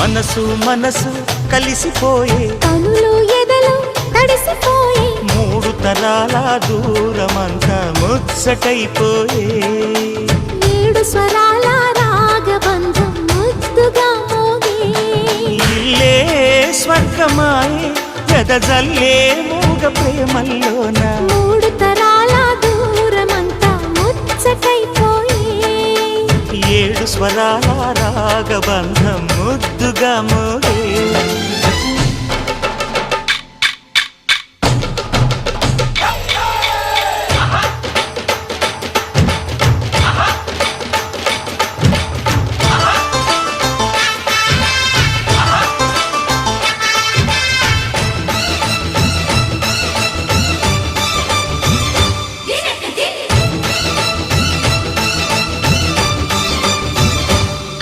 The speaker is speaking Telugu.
మనసు మనసు కలిసిపోయే కనులు ఎదలు తడిసిపోయే మూడు తరాల దూరమంతా ముచ్చటైపోయే ఏడు స్వరాల రాగబంధం ముద్దుగా మోగే ఇల్లే స్వర్గమాయే జల్లే మూగ ప్రేమల్లోన మూడు తరాల దూరమంతా ముచ్చటైపోయే ఏడు స్వరాల రాగబంధం ముద్దుగా మోగే